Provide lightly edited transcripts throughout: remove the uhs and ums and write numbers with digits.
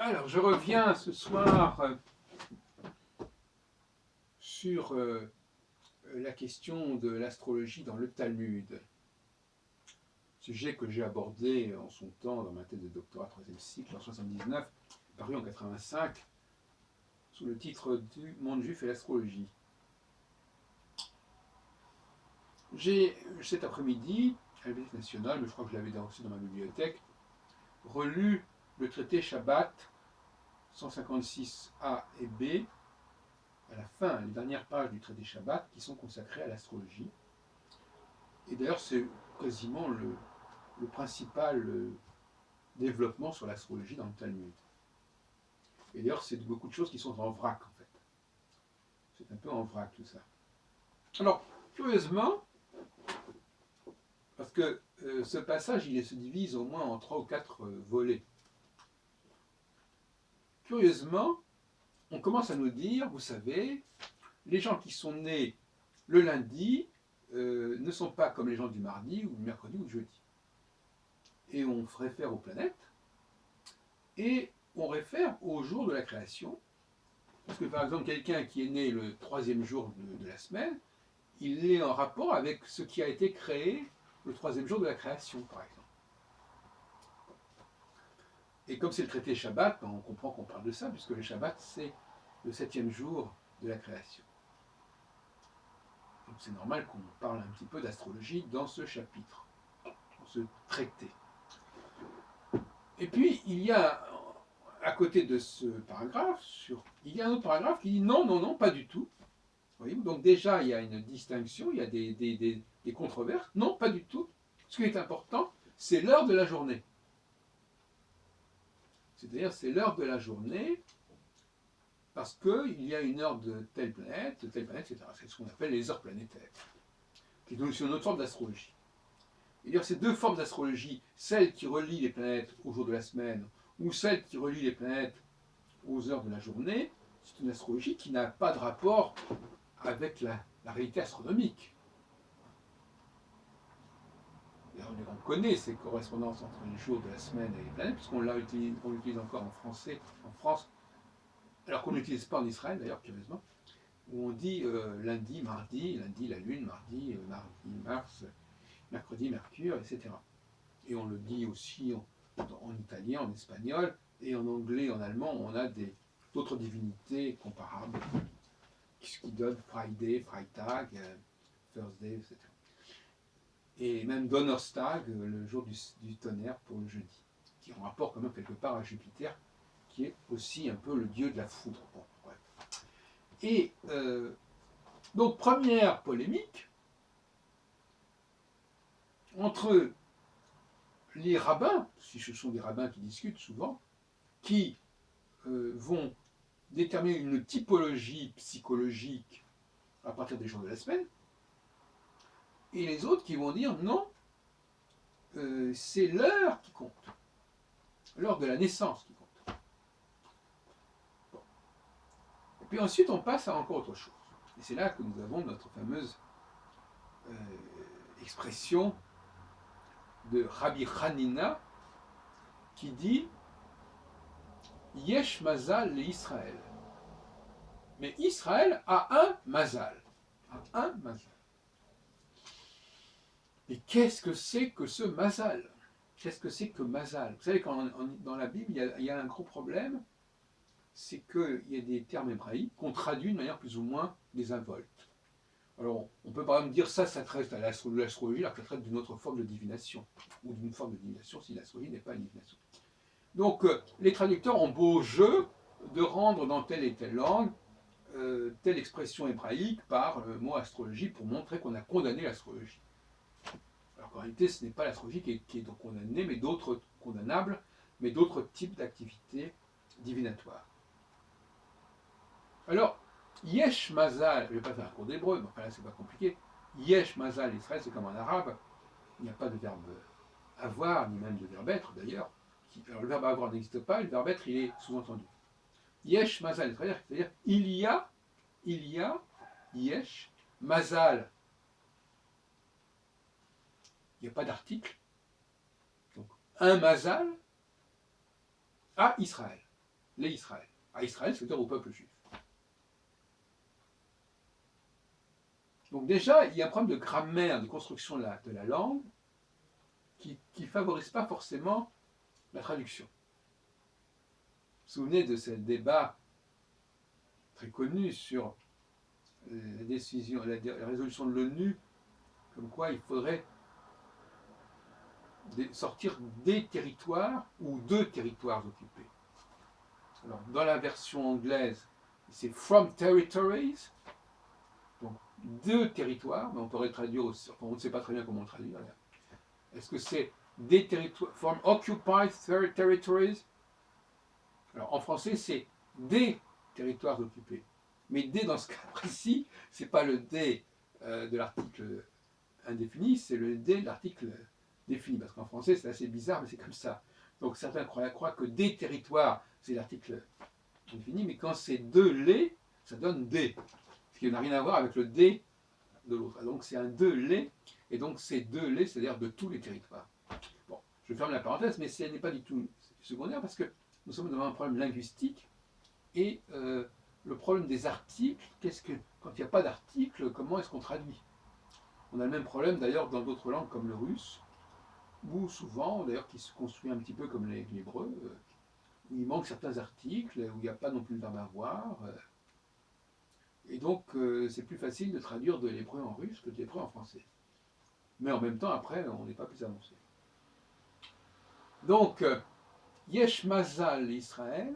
Alors, je reviens ce soir sur la question de l'astrologie dans le Talmud, sujet que j'ai abordé en son temps dans ma thèse de doctorat 3e cycle en 79, paru en 85, sous le titre du monde juif et l'astrologie. J'ai cet après-midi, à la Bibliothèque nationale, mais je crois que je l'avais aussi dans ma bibliothèque, relu le traité Shabbat 156a et b, à la fin, les dernières pages du traité Shabbat, qui sont consacrées à l'astrologie. Et d'ailleurs, c'est quasiment le principal développement sur l'astrologie dans le Talmud. Et d'ailleurs, c'est beaucoup de choses qui sont en vrac, en fait. C'est un peu en vrac, tout ça. Alors, curieusement, parce que ce passage, il se divise au moins en 3 ou 4 volets. Curieusement, on commence à nous dire, vous savez, les gens qui sont nés le lundi ne sont pas comme les gens du mardi, ou du mercredi, ou du jeudi. Et on réfère aux planètes, et on réfère au jour de la création. Parce que par exemple, quelqu'un qui est né le 3e jour de la semaine, il est en rapport avec ce qui a été créé le 3e jour de la création, par exemple. Et comme c'est le traité Shabbat, on comprend qu'on parle de ça, puisque le Shabbat, c'est le 7e jour de la création. Donc c'est normal qu'on parle un petit peu d'astrologie dans ce chapitre, dans ce traité. Et puis, il y a, à côté de ce paragraphe, il y a un autre paragraphe qui dit non, non, non, pas du tout. Voyez-vous, donc déjà, il y a une distinction, il y a des controverses. Non, pas du tout. Ce qui est important, c'est l'heure de la journée. C'est-à-dire, c'est l'heure de la journée parce qu'il y a une heure de telle planète, etc. C'est ce qu'on appelle les heures planétaires, qui est aussi une autre forme d'astrologie. Et d'ailleurs, ces deux formes d'astrologie, celle qui relie les planètes au jour de la semaine ou celle qui relie les planètes aux heures de la journée, c'est une astrologie qui n'a pas de rapport avec la réalité astronomique. On connaît ces correspondances entre les jours de la semaine et les planètes, puisqu'on l'utilise encore en français, en France, alors qu'on n'utilise pas en Israël d'ailleurs, curieusement, où on dit lundi la lune, mardi Mars, mercredi Mercure, etc. Et on le dit aussi en italien, en espagnol, et en anglais, en allemand, on a d'autres divinités comparables, qui donnent Friday, Freitag, Thursday, etc. Et même Donnerstag, le jour du tonnerre pour le jeudi, qui est en rapport quand même quelque part à Jupiter, qui est aussi un peu le dieu de la foudre. Bon, bref. Et donc, première polémique entre les rabbins, si ce sont des rabbins qui discutent souvent, qui vont déterminer une typologie psychologique à partir des jours de la semaine, et les autres qui vont dire non, c'est l'heure qui compte, l'heure de la naissance qui compte. Bon. Et puis ensuite, on passe à encore autre chose. Et c'est là que nous avons notre fameuse expression de Rabbi Hanina qui dit Yesh Mazal le Israël. Mais Israël a un Mazal. Un Mazal. Et qu'est-ce que c'est que ce Mazal? Qu'est-ce que c'est que Mazal? Vous savez, dans la Bible, il y a un gros problème, c'est qu'il y a des termes hébraïques qu'on traduit de manière plus ou moins désinvolte. Alors, on peut par exemple dire ça traite à l'astrologie, alors que ça traite d'une autre forme de divination, ou d'une forme de divination si l'astrologie n'est pas une divination. Donc, les traducteurs ont beau jeu de rendre dans telle et telle langue telle expression hébraïque par le mot astrologie pour montrer qu'on a condamné l'astrologie. Alors qu'en réalité, ce n'est pas l'astrologie qui est donc condamnée, mais d'autres condamnables, mais d'autres types d'activités divinatoires. Alors, Yesh Mazal, je ne vais pas faire un cours d'hébreu, mais enfin là c'est pas compliqué. Yesh Mazal Israël, c'est comme en arabe, il n'y a pas de verbe avoir, ni même de verbe être d'ailleurs. Alors le verbe avoir n'existe pas, le verbe être il est sous-entendu. Yesh Mazal Israël, c'est-à-dire il y a, Yesh, Mazal, il n'y a pas d'article, donc un Mazal à Israël. les Israël. À Israël, c'est-à-dire au peuple juif. Donc déjà, il y a un problème de grammaire, de construction de la langue qui ne favorise pas forcément la traduction. Vous vous souvenez de ce débat très connu sur la décision, la résolution de l'ONU, comme quoi il faudrait sortir des territoires ou de territoires occupés. Alors, dans la version anglaise, c'est from territories, donc de territoires, mais on pourrait traduire aussi, enfin, on ne sait pas très bien comment traduire. Est-ce que c'est des territoires, from occupied territories? Alors, en français, c'est des territoires occupés. Mais des, dans ce cas précis, c'est pas le des de l'article indéfini, c'est le des de l'article défini. Parce qu'en français, c'est assez bizarre, mais c'est comme ça. Donc, certains croient que des territoires, c'est l'article indéfini, mais quand c'est de les, ça donne des. Ce qui n'a rien à voir avec le des de l'autre. Donc, c'est un de les, et donc c'est de les, c'est-à-dire de tous les territoires. Bon, je ferme la parenthèse, mais ce n'est pas du tout secondaire, parce que nous sommes devant un problème linguistique, et le problème des articles, quand il n'y a pas d'article, comment est-ce qu'on traduit? On a le même problème d'ailleurs dans d'autres langues comme le russe, où souvent, d'ailleurs qui se construit un petit peu comme l'hébreu, où il manque certains articles, où il n'y a pas non plus le verbe avoir. Et donc c'est plus facile de traduire de l'hébreu en russe que de l'hébreu en français. Mais en même temps, après, on n'est pas plus avancé. Donc, Yesh Mazal Israël,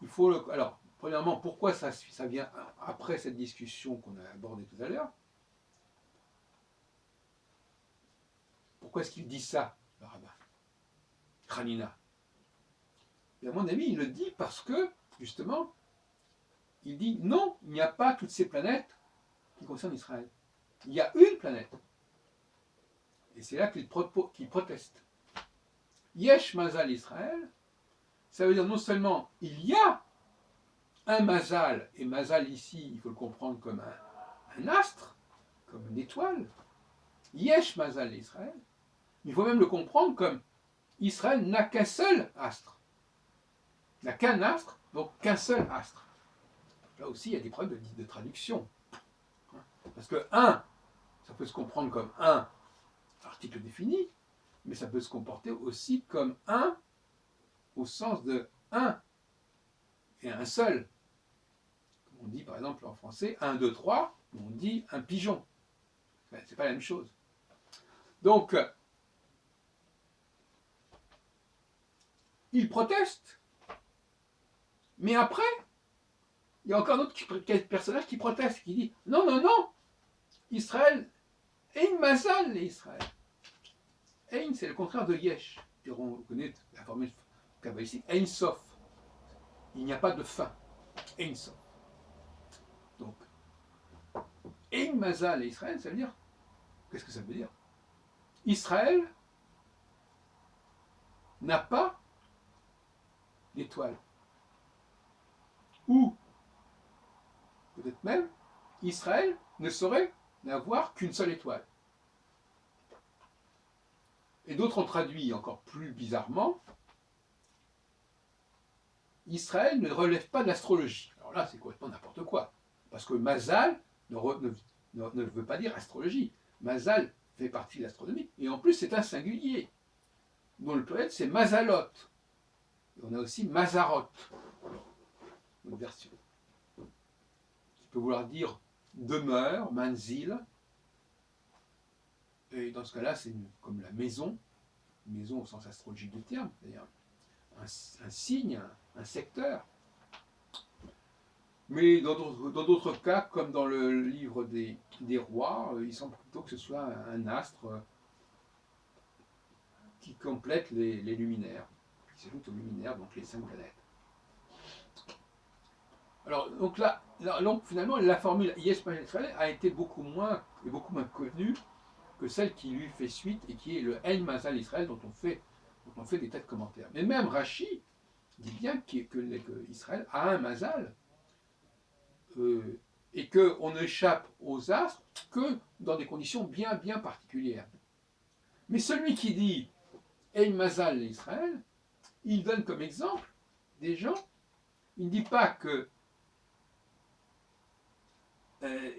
il faut alors, premièrement, pourquoi ça vient après cette discussion qu'on a abordée tout à l'heure? Pourquoi est-ce qu'il dit ça, le rabbin Hanina? Et à mon avis, il le dit parce que, justement, il dit non, il n'y a pas toutes ces planètes qui concernent Israël. Il y a une planète. Et c'est là qu'il proteste. Yesh Mazal Israël, ça veut dire non seulement il y a un Mazal, et Mazal ici, il faut le comprendre comme un astre, comme une étoile. Yesh Mazal Israël, il faut même le comprendre comme Israël n'a qu'un seul astre. Il n'a qu'un astre, donc qu'un seul astre. Là aussi, il y a des problèmes de traduction. Parce que un, ça peut se comprendre comme un article défini, mais ça peut se comporter aussi comme un au sens de un et un seul. On dit par exemple en français 1, 2, 3, on dit un pigeon. C'est pas la même chose. Donc, il proteste, mais après, il y a encore d'autres personnages qui protestent, qui disent non, non, non, Israël, Ein Mazal Israël. Ein, c'est le contraire de Yesh. On connaît la formule kabbalistique, Ein Sof. Il n'y a pas de fin. Ein Sof. Donc, Ein Mazal Israël, ça veut dire, qu'est-ce que ça veut dire? Israël n'a pas d'étoile. Ou, peut-être même, Israël ne saurait n'avoir qu'une seule étoile. Et d'autres ont traduit encore plus bizarrement, Israël ne relève pas de l'astrologie. Alors là, c'est complètement n'importe quoi. Parce que Mazal ne veut pas dire astrologie. Mazal fait partie de l'astronomie. Et en plus, c'est un singulier. Dont le pluriel, c'est Mazalot. Et on a aussi Mazarot. Une version. Qui peut vouloir dire demeure, manzil. Et dans ce cas-là, c'est comme la maison au sens astrologique du terme, c'est-à-dire un signe, un secteur. Mais dans d'autres cas, comme dans le livre des rois, il semble plutôt que ce soit un astre qui complète les luminaires, qui s'ajoute aux luminaires, donc les 5 planètes. Alors, donc là donc finalement, la formule Yesh Mazal Israël a été beaucoup moins connue que celle qui lui fait suite et qui est le Ein Mazal Israël dont on fait des tas de commentaires. Mais même Rashi dit bien que Israël a un Mazal et qu'on n'échappe aux astres que dans des conditions bien particulières. Mais celui qui dit Ein Mazal Israël, il donne comme exemple des gens, il ne dit pas que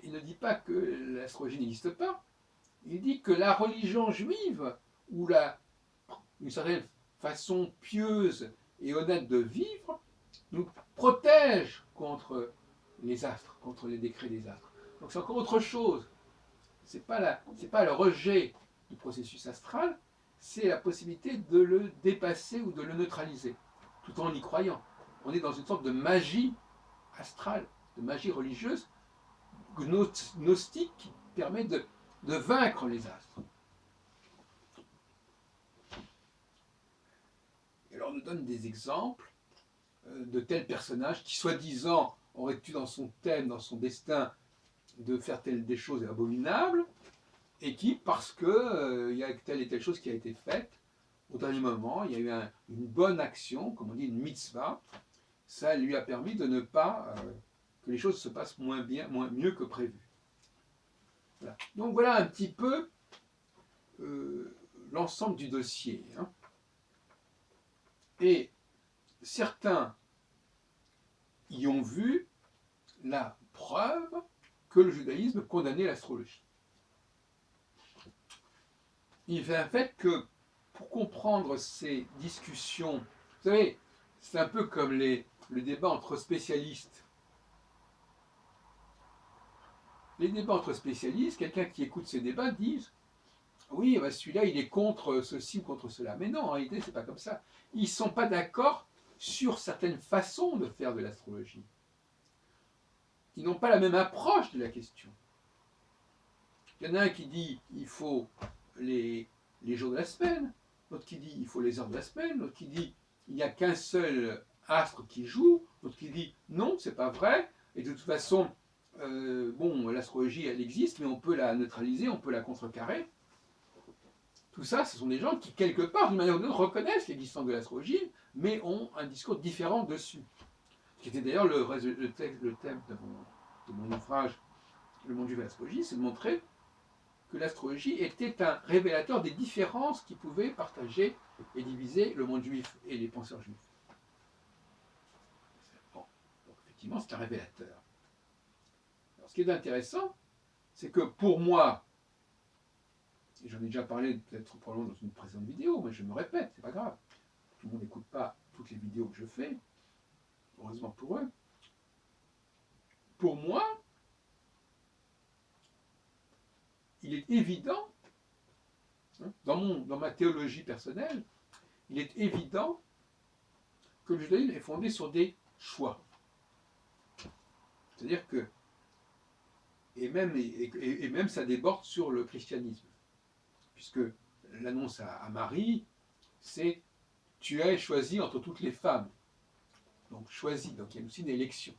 il ne dit pas que l'astrologie n'existe pas, il dit que la religion juive, ou une certaine façon pieuse et honnête de vivre, nous protège contre les astres, contre les décrets des astres. Donc c'est encore autre chose. C'est pas le rejet du processus astral, c'est la possibilité de le dépasser ou de le neutraliser, tout en y croyant. On est dans une sorte de magie astrale, de magie religieuse, gnostique, qui permet de vaincre les astres. Et alors on nous donne des exemples de tels personnages qui, soi-disant, auraient eu dans son thème, dans son destin, de faire des choses abominables, et qui, parce que il y a telle et telle chose qui a été faite, au dernier moment, il y a eu une bonne action, comme on dit, une mitzvah, ça lui a permis de ne pas que les choses se passent mieux que prévu. Voilà. Donc voilà un petit peu l'ensemble du dossier. Hein. Et certains y ont vu la preuve que le judaïsme condamnait l'astrologie. Il fait un fait que pour comprendre ces discussions, vous savez, c'est un peu comme le débat entre spécialistes. Les débats entre spécialistes, quelqu'un qui écoute ces débats dit oui, bah celui-là il est contre ceci ou contre cela. Mais non, en réalité, c'est pas comme ça. Ils ne sont pas d'accord sur certaines façons de faire de l'astrologie. Ils n'ont pas la même approche de la question. Il y en a un qui dit il faut les jours de la semaine, l'autre qui dit il faut les heures de la semaine, l'autre qui dit il n'y a qu'un seul astre qui joue, l'autre qui dit non, c'est pas vrai, et de toute façon, bon, l'astrologie elle existe, mais on peut la neutraliser, on peut la contrecarrer. Tout ça, ce sont des gens qui, quelque part, d'une manière ou d'une autre, reconnaissent l'existence de l'astrologie, mais ont un discours différent dessus. Ce qui était d'ailleurs le thème de mon ouvrage, Le monde juif et l'astrologie, c'est de montrer que l'astrologie était un révélateur des différences qui pouvaient partager et diviser le monde juif et les penseurs juifs. Bon, donc effectivement, c'est un révélateur. Alors, ce qui est intéressant, c'est que pour moi, et j'en ai déjà parlé peut-être probablement dans une précédente vidéo, mais je me répète, c'est pas grave. Tout le monde n'écoute pas toutes les vidéos que je fais, heureusement pour eux. Pour moi, il est évident, hein, dans ma théologie personnelle, il est évident que le judaïsme est fondé sur des choix. C'est-à-dire que, et même ça déborde sur le christianisme, puisque l'annonce à Marie, c'est tu es choisi entre toutes les femmes. Donc choisi, donc il y a aussi une élection.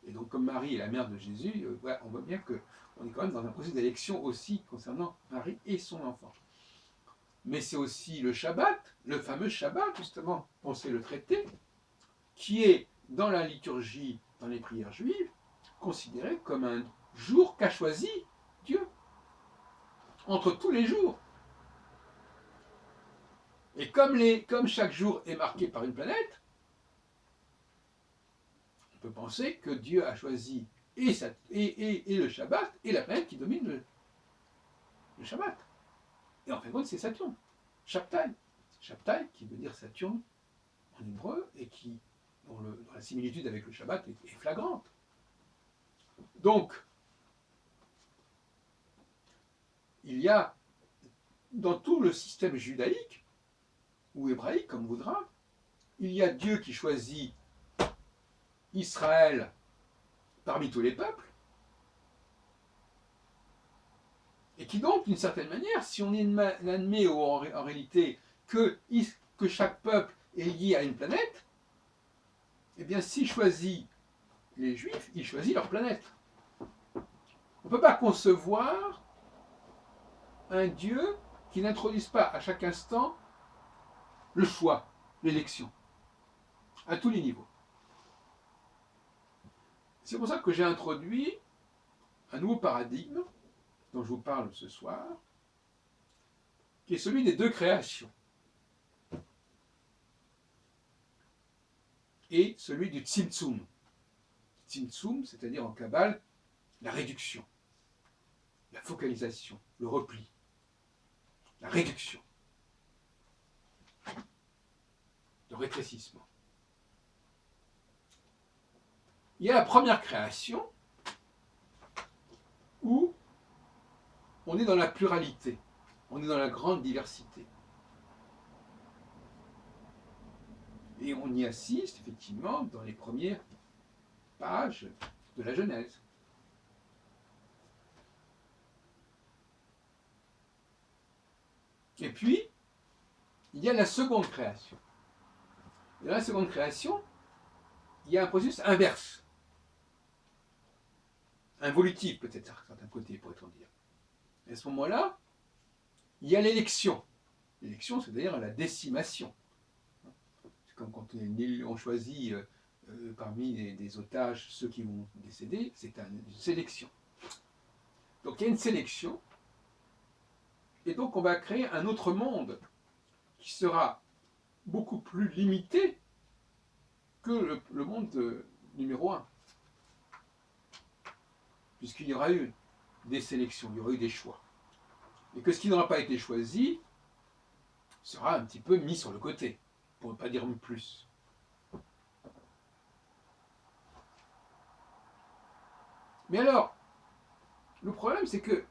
Et donc comme Marie est la mère de Jésus, voilà, on voit bien qu'on est quand même dans un processus d'élection aussi concernant Marie et son enfant. Mais c'est aussi le Shabbat, le fameux Shabbat justement, on sait le traiter, qui est dans la liturgie, dans les prières juives, considéré comme un jour qu'a choisi Dieu, entre tous les jours. Et comme chaque jour est marqué par une planète, on peut penser que Dieu a choisi et le Shabbat et la planète qui domine le Shabbat. Et en fin de compte, c'est Saturne, Shabtai. Shabtai, qui veut dire Saturne en hébreu, et dont la similitude avec le Shabbat est flagrante. Donc, il y a dans tout le système judaïque, ou hébraïque, comme voudra, il y a Dieu qui choisit Israël parmi tous les peuples, et qui donc, d'une certaine manière, si on admet en réalité que chaque peuple est lié à une planète, eh bien, s'il choisit les Juifs, il choisit leur planète. On ne peut pas concevoir un Dieu qui n'introduise pas à chaque instant le choix, l'élection, à tous les niveaux. C'est pour ça que j'ai introduit un nouveau paradigme dont je vous parle ce soir, qui est celui des deux créations. et celui du Tzimtzum. Tzimtzum, c'est-à-dire en Kabbale, la réduction, la focalisation, le repli, la réduction, le rétrécissement. Il y a la première création où on est dans la pluralité, on est dans la grande diversité. Et on y assiste effectivement dans les premières pages de la Genèse. Et puis, il y a la seconde création. Et dans la seconde création, il y a un processus inverse. Involutif peut-être à certains côtés, pourrait-on dire. Et à ce moment-là, il y a l'élection. L'élection, c'est-à-dire la décimation. C'est comme quand on choisit parmi des otages ceux qui vont décéder, c'est une sélection. Donc il y a une sélection, et donc on va créer un autre monde qui sera beaucoup plus limité que le monde numéro 1. Puisqu'il y aura eu des sélections, il y aura eu des choix. Et que ce qui n'aura pas été choisi sera un petit peu mis sur le côté, pour ne pas dire plus. Mais alors, le problème c'est que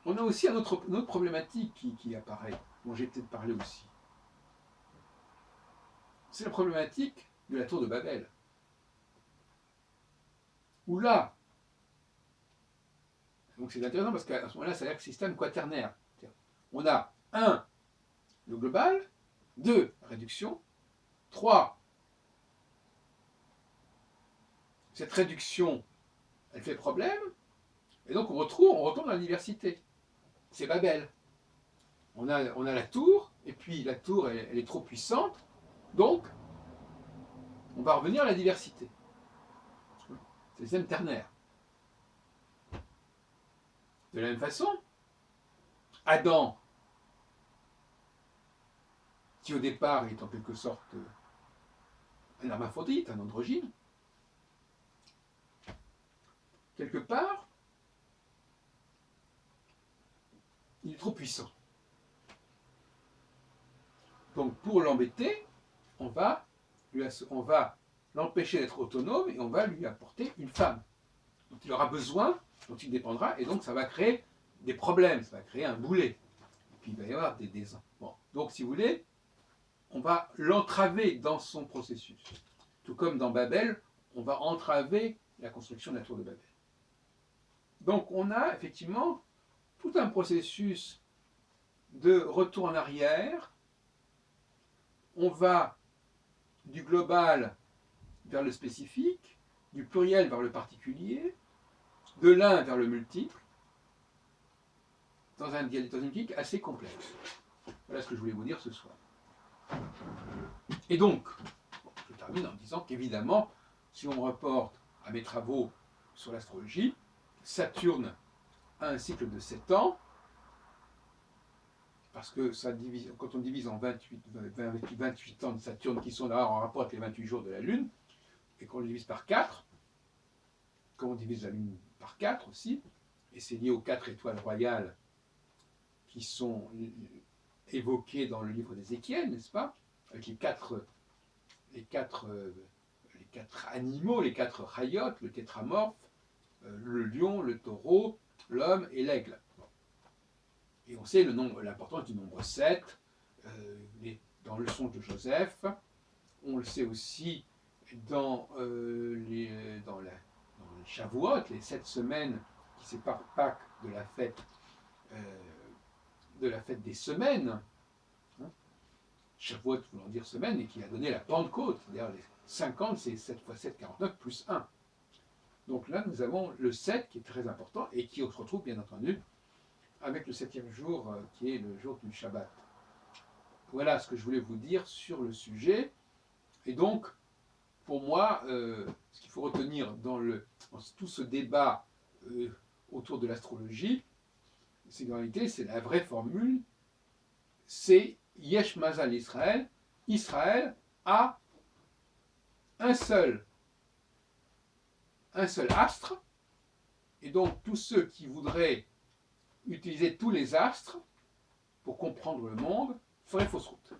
on a aussi une autre problématique qui apparaît, dont j'ai peut-être parlé aussi. C'est la problématique de la tour de Babel. Où là, donc c'est intéressant parce qu'à ce moment-là, c'est un système quaternaire. On a 1, le global, 2, la réduction, 3, cette réduction, elle fait problème, et donc on retourne dans la diversité. C'est Babel. On a la tour, et puis la tour, elle est trop puissante, donc on va revenir à la diversité. C'est le système ternaire. De la même façon, Adam, qui au départ est en quelque sorte un hermaphrodite, un androgyne, quelque part, il est trop puissant. Donc pour l'embêter, on va l'empêcher d'être autonome et on va lui apporter une femme dont il aura besoin, dont il dépendra, et donc ça va créer des problèmes, ça va créer un boulet. Et puis il va y avoir des bon. Donc si vous voulez, on va l'entraver dans son processus. Tout comme dans Babel, on va entraver la construction de la tour de Babel. Donc on a effectivement tout un processus de retour en arrière. On va du global vers le spécifique, du pluriel vers le particulier, de l'un vers le multiple, dans une dynamique assez complexe. Voilà ce que je voulais vous dire ce soir. Et donc, je termine en disant qu'évidemment, si on reporte à mes travaux sur l'astrologie, Saturne a un cycle de 7 ans, parce que quand on divise en 28 ans de Saturne, qui sont là en rapport avec les 28 jours de la Lune, et qu'on le divise par 4, comme on divise la Lune par 4 aussi, et c'est lié aux 4 étoiles royales qui sont évoquées dans le livre d'Ézéchiel, n'est-ce pas? Avec les quatre animaux, les 4 chayot, le tétramorphe, le lion, le taureau, l'homme et l'aigle. Et on sait l'importance du nombre 7 dans le songe de Joseph. On le sait aussi dans les Shavuot, les 7 semaines qui séparent Pâques de la fête des semaines. Shavuot voulant dire semaine, et qui a donné la Pentecôte, c'est-à-dire les 50, c'est 7 x 7, 49, plus 1. Donc là, nous avons le 7 qui est très important et qui se retrouve bien entendu avec le 7e jour qui est le jour du Shabbat. Voilà ce que je voulais vous dire sur le sujet. Et donc, pour moi, ce qu'il faut retenir dans tout ce débat autour de l'astrologie, c'est qu'en réalité, c'est la vraie formule, c'est Yesh Mazal Israël, Israël a un seul astre, et donc tous ceux qui voudraient utiliser tous les astres pour comprendre le monde feraient fausse route.